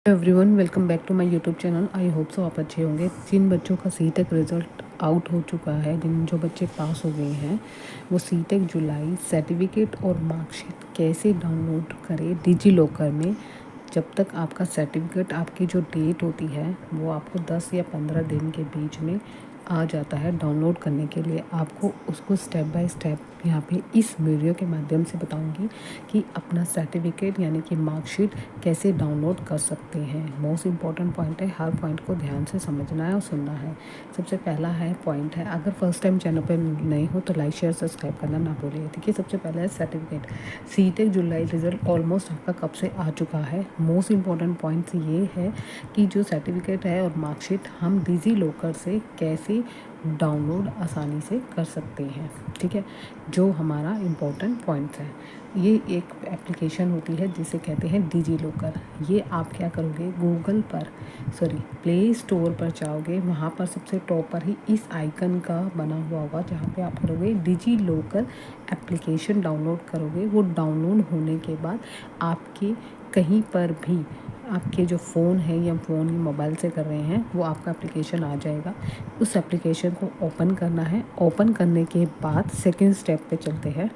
Everyone welcome back to my YouTube channel. I hope so आप अच्छे होंगे। जिन बच्चों का सीटेक रिजल्ट आउट हो चुका है, जो बच्चे पास हो गए हैं, वो सीटेक जुलाई सर्टिफिकेट और मार्कशीट कैसे डाउनलोड करें डिजी लॉकर में। जब तक आपका सर्टिफिकेट, आपकी जो डेट होती है वो आपको 10 या 15 दिन के बीच में आ जाता है डाउनलोड करने के लिए। आपको उसको स्टेप बाय स्टेप यहाँ पे इस वीडियो के माध्यम से बताऊंगी कि अपना सर्टिफिकेट यानी कि मार्कशीट कैसे डाउनलोड कर सकते हैं। मोस्ट इम्पॉर्टेंट पॉइंट है, हर पॉइंट को ध्यान से समझना है और सुनना है। सबसे पहला है पॉइंट है, अगर फर्स्ट टाइम चैनल पर नए हो तो लाइक शेयर सब्सक्राइब करना ना भूलिए। देखिए, सबसे पहला है सर्टिफिकेट। सीटेक जुलाई रिजल्ट ऑलमोस्ट आपका कब से आ चुका है। मोस्ट इम्पॉर्टेंट पॉइंट ये है कि जो सर्टिफिकेट है और मार्कशीट हम डिजी लॉकर से कैसे डाउनलोड आसानी से कर सकते हैं। ठीक है, जो हमारा इम्पोर्टेंट पॉइंट है, ये एक एप्लीकेशन होती है जिसे कहते हैं डिजी लॉकर। ये आप क्या करोगे, गूगल पर प्ले स्टोर पर जाओगे, वहाँ पर सबसे टॉप पर ही इस आइकन का बना हुआ होगा जहाँ पे आप करोगे डिजी लॉकर एप्लीकेशन डाउनलोड करोगे। वो डाउनलोड होने के बाद आपके कहीं पर भी आपके जो फ़ोन है या फ़ोन मोबाइल से कर रहे हैं, वो आपका एप्लीकेशन आ जाएगा। उस एप्लीकेशन को ओपन करना है। ओपन करने के बाद सेकंड स्टेप पे चलते हैं।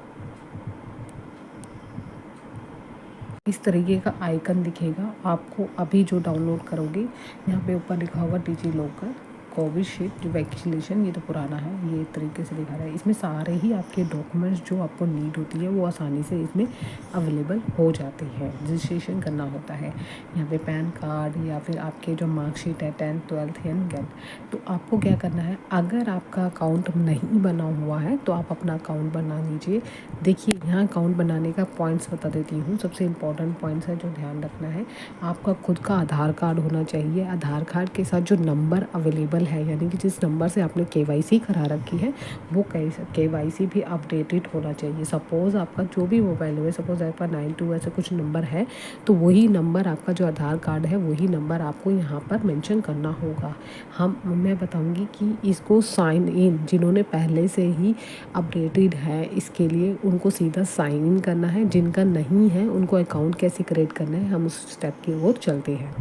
इस तरीके का आइकन दिखेगा आपको। अभी जो डाउनलोड करोगे, यहाँ पे ऊपर लिखा होगा डिजी लॉकर कोविशील्ड वैक्सीनेशन, ये तो पुराना है, ये तरीके से दिखा रहा है। इसमें सारे ही आपके डॉक्यूमेंट्स जो आपको नीड होती है वो आसानी से इसमें अवेलेबल हो जाती है। रजिस्ट्रेशन करना होता है यहाँ पे पैन कार्ड या फिर आपके जो मार्कशीट है 10th 12th एंड 10th। तो आपको क्या करना है, अगर आपका अकाउंट नहीं बना हुआ है तो आप अपना अकाउंट बना लीजिए। देखिए, यहाँ अकाउंट बनाने का पॉइंट्स बता देती हूँ। सबसे इम्पॉर्टेंट पॉइंट्स है जो ध्यान रखना है, आपका खुद का आधार कार्ड होना चाहिए। आधार कार्ड के साथ जो नंबर अवेलेबल है, यानी कि जिस नंबर से आपने केवाईसी करा रखी है, वो केवाईसी भी अपडेटेड होना चाहिए। सपोज़ आपका जो भी मोबाइल है, सपोज़ आपका 92 ऐसे कुछ नंबर है, तो वही नंबर आपका जो आधार कार्ड है वही नंबर आपको यहाँ पर मेंशन करना होगा। मैं बताऊँगी कि इसको साइन इन, जिन्होंने पहले से ही अपडेटेड है इसके लिए उनको सीधा साइन इन करना है। जिनका नहीं है उनको अकाउंट कैसे क्रिएट करना है, हम उस स्टेप की ओर चलते हैं।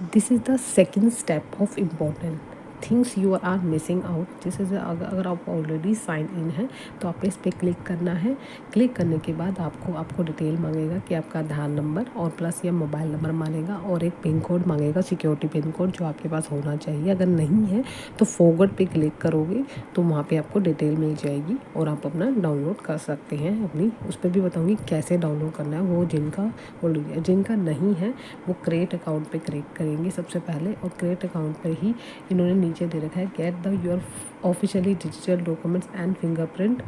This is the second step of important things you are missing out. This is अगर आप ऑलरेडी साइन इन है तो आप इस पर क्लिक करना है। क्लिक करने के बाद आपको डिटेल मांगेगा कि आपका आधार नंबर और प्लस या मोबाइल नंबर मांगेगा और एक पिन कोड मांगेगा, सिक्योरिटी पिन कोड जो आपके पास होना चाहिए। अगर नहीं है तो फॉरवर्ड पे क्लिक करोगे तो वहाँ पे आपको डिटेल मिल जाएगी और आप अपना डाउनलोड कर सकते हैं अपनी। उस पर भी बताऊँगी कैसे डाउनलोड करना है। वो जिनका नहीं है वो क्रिएट अकाउंट पे क्लिक करेंगे सबसे पहले, और क्रिएट अकाउंट पर ही इन्होंने नीचे दे रखा है get the your officially digital documents and fingerprint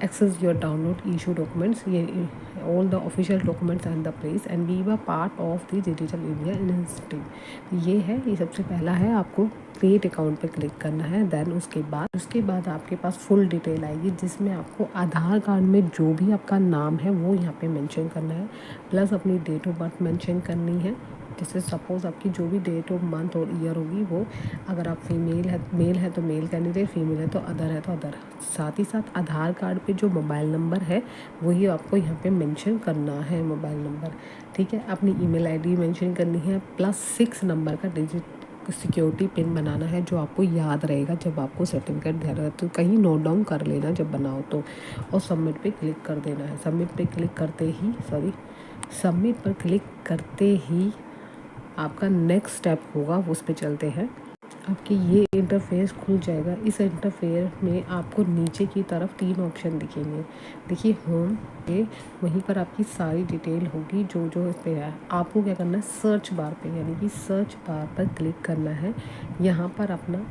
access your download issue documents, ये all the official documents and the place and be a part of the Digital India initiative. ये है, ये सबसे पहला है। आपको क्रिएट अकाउंट पे click करना है। देन उसके बाद आपके पास फुल डिटेल आएगी जिसमें आपको आधार कार्ड में जो भी आपका नाम है वो यहाँ पे मेंशन करना है, प्लस अपनी डेट ऑफ बर्थ मेंशन करनी है। जैसे सपोज़ आपकी जो भी डेट ऑफ मंथ और ईयर होगी वो, अगर आप मेल है तो मेल कैंडिडेट, फीमेल है तो अदर। साथ ही साथ आधार कार्ड पे जो मोबाइल नंबर है वही आपको यहाँ पे मेंशन करना है, मोबाइल नंबर। ठीक है, अपनी ईमेल आईडी मेंशन करनी है, प्लस 6 नंबर का डिजिट सिक्योरिटी पिन बनाना है जो आपको याद रहेगा जब आपको सर्टिफिकेट देना है। तो कहीं नोट डाउन कर लेना जब बनाओ तो, और सबमिट पे क्लिक कर देना है। सबमिट पर क्लिक करते ही आपका नेक्स्ट स्टेप होगा, उस पर चलते हैं। आपकी ये इंटरफेस खुल जाएगा। इस इंटरफेस में आपको नीचे की तरफ 3 ऑप्शन दिखेंगे। देखिए, होम पे, वहीं पर आपकी सारी डिटेल होगी जो इस पे है। आपको क्या करना है, सर्च बार पे यानी कि सर्च बार पर क्लिक करना है। यहाँ पर अपना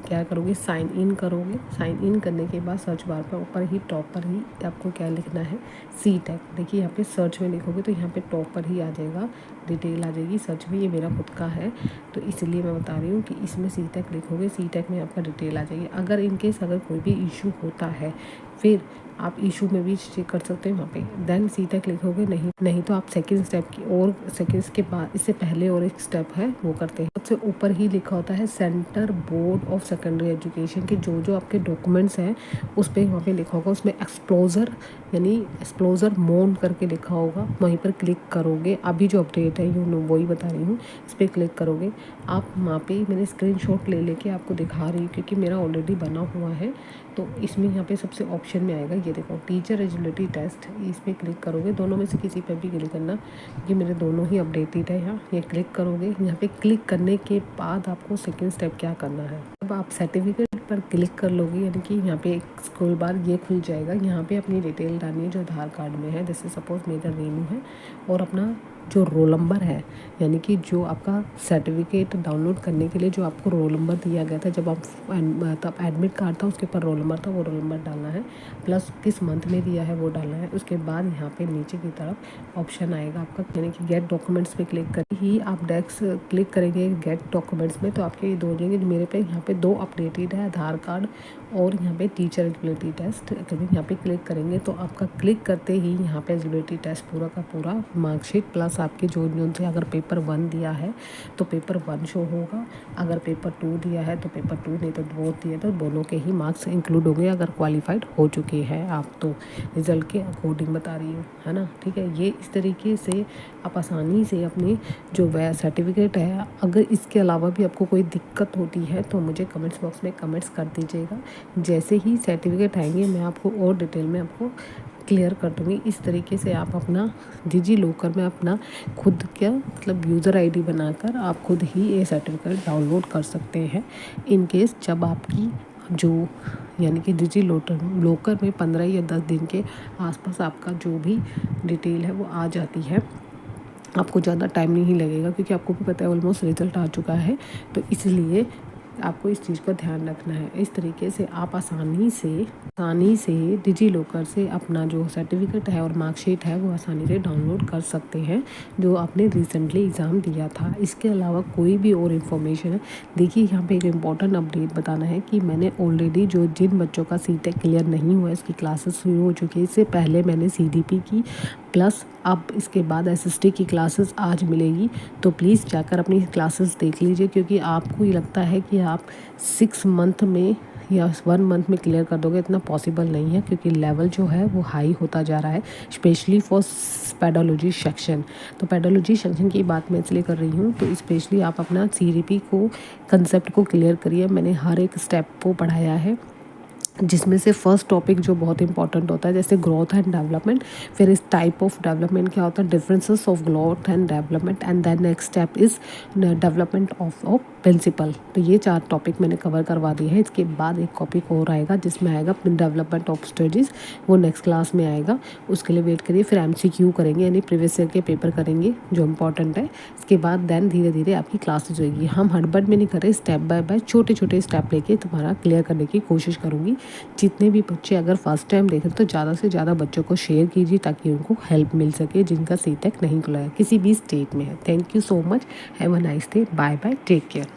क्या करोगे, साइन इन करोगे। साइन इन करने के बाद सर्च बार पर ऊपर ही टॉप पर ही आपको क्या लिखना है, सीटेक। देखिए, यहाँ पे सर्च में लिखोगे तो यहाँ पे टॉप पर ही आ जाएगा, डिटेल आ जाएगी। सर्च में ये मेरा खुद का है तो इसलिए मैं बता रही हूँ कि इसमें सीटेक लिखोगे, सीटेक में आपका डिटेल आ जाएगी। अगर इनकेस कोई भी इशू होता है फिर आप इशू में भी चेक कर सकते हैं वहाँ पे। देन सीधा क्लिक हो गए, नहीं तो आप सेकंड स्टेप की और सेकंड्स के बाद इससे पहले और एक स्टेप है वो करते हैं। सबसे ऊपर ही लिखा होता है centre board of secondary education के जो आपके डॉक्यूमेंट्स हैं उस पर वहाँ पे लिखा होगा, उसमें एक्सप्लोजर यानी एक्सप्लोजर मोड करके लिखा होगा, वहीं पर क्लिक करोगे। अभी जो अपडेट है वही बता रही हूँ, इस पर क्लिक करोगे आप। वहाँ पे मैंने स्क्रीनशॉट ले लेके आपको दिखा रही हूँ क्योंकि मेरा ऑलरेडी बना हुआ है। तो इसमें यहाँ पे सबसे ऑप्शन में आएगा, ये देखो टीचर एलिजिबिलिटी टेस्ट, इस पर क्लिक करोगे। दोनों में से किसी पर भी क्लिक करना, ये मेरे दोनों ही अपडेटेड है। यहाँ ये क्लिक करोगे, यहाँ पे क्लिक करने के बाद आपको सेकेंड स्टेप क्या करना है। अब आप सर्टिफिकेट पर क्लिक कर लोगे, यानी कि यहाँ पे एक स्क्रॉल बार ये खुल जाएगा। यहाँ पे अपनी डिटेल डालनी है जो आधार कार्ड में है, जैसे सपोज मेरा रेनू है, और अपना जो रोल नंबर है, यानी कि जो आपका सर्टिफिकेट डाउनलोड करने के लिए जो आपको रोल नंबर दिया गया था जब आप तब एडमिट कार्ड था उसके ऊपर रोल नंबर था, वो रोल नंबर डालना है, प्लस किस मंथ में दिया है वो डालना है। उसके बाद यहाँ पे नीचे की तरफ ऑप्शन आएगा आपका, यानी कि गेट डॉक्यूमेंट्स पे क्लिक कर ही आप डेस्क क्लिक करेंगे गेट डॉक्यूमेंट्स में, तो आपके ये दो हो जाएंगे। मेरे पे यहाँ पे दो अपडेटेड है, आधार कार्ड और यहाँ पे टीचर एलिजिबिलिटी टेस्ट। कभी यहाँ पे क्लिक करेंगे तो आपका क्लिक करते ही यहाँ पे एलिजिबिलिटी टेस्ट पूरा का पूरा मार्कशीट प्लस आपके जो से अगर पेपर 1 दिया है तो पेपर 1 शो होगा, अगर पेपर 2 दिया है तो पेपर 2, नहीं तो बोथ दिया तो दोनों के ही मार्क्स इंक्लूड होंगे अगर क्वालिफाइड हो चुके हैं आप। तो रिज़ल्ट के अकॉर्डिंग बता रही हूँ, है ना, ठीक है। ये इस तरीके से आप आसानी से अपने जो वह सर्टिफिकेट है, अगर इसके अलावा भी आपको कोई दिक्कत होती है तो मुझे कमेंट्स बॉक्स में कमेंट्स कर दीजिएगा। जैसे ही सर्टिफिकेट आएंगे मैं आपको और डिटेल में आपको क्लियर कर दूँगी। इस तरीके से आप अपना डिजी लॉकर में अपना खुद का मतलब यूज़र आईडी बनाकर आप खुद ही ये सर्टिफिकेट डाउनलोड कर सकते हैं। इन केस जब आपकी जो यानी कि डिजी लॉकर में 15 या 10 दिन के आसपास आपका जो भी डिटेल है वो आ जाती है, आपको ज़्यादा टाइम नहीं लगेगा क्योंकि आपको भी पता है ऑलमोस्ट रिज़ल्ट आ चुका है। तो इसलिए आपको इस चीज़ का ध्यान रखना है। इस तरीके से आप आसानी से डिजी लॉकर से अपना जो सर्टिफिकेट है और मार्कशीट है वो आसानी से डाउनलोड कर सकते हैं जो आपने रिसेंटली एग्ज़ाम दिया था। इसके अलावा कोई भी और इन्फॉर्मेशन है, देखिए यहाँ पे एक इम्पॉर्टेंट अपडेट बताना है कि मैंने ऑलरेडी जो जिन बच्चों का सीटेक क्लियर नहीं हुआ इसकी क्लासेस शुरू हो चुकी है। इससे पहले मैंने CDP की, प्लस अब इसके बाद SST की क्लासेस आज मिलेगी, तो प्लीज़ जाकर अपनी क्लासेस देख लीजिए क्योंकि आपको ये लगता है कि आप 6 मंथ में या 1 मंथ में क्लियर कर दोगे, इतना पॉसिबल नहीं है क्योंकि लेवल जो है वो हाई होता जा रहा है, स्पेशली फॉर पेडोलॉजी सेक्शन। तो पेडोलॉजी सेक्शन की बात मैं इसलिए कर रही हूँ, तो स्पेशली आप अपना CDP को कंसेप्ट को क्लियर करिए। मैंने हर एक स्टेप को पढ़ाया है जिसमें से फर्स्ट टॉपिक जो बहुत इंपॉर्टेंट होता है जैसे ग्रोथ एंड डेवलपमेंट, फिर इस टाइप ऑफ डेवलपमेंट क्या होता है, differences of growth and development, and then next step is development of principle. तो ये 4 टॉपिक मैंने कवर करवा दिए हैं। इसके बाद एक टॉपिक और आएगा जिसमें आएगा डेवलपमेंट ऑफ स्टडीज़, वो नेक्स्ट क्लास में आएगा, उसके लिए वेट करिए। फिर MCQ करेंगे यानी प्रीवियस ईयर के पेपर करेंगे जो इंपॉर्टेंट है। इसके बाद देन धीरे धीरे आपकी क्लासेज होगी। हम हड़बड़ में नहीं करें, स्टेप बाय बाय छोटे छोटे स्टेप लेके तुम्हारा क्लियर करने की कोशिश करूँगी। जितने भी बच्चे अगर फर्स्ट टाइम देखें तो ज़्यादा से ज़्यादा बच्चों को शेयर कीजिए ताकि उनको हेल्प मिल सके जिनका CTEC नहीं खुला है, किसी भी स्टेट में है। Thank you so much, have a nice day, bye bye, take care.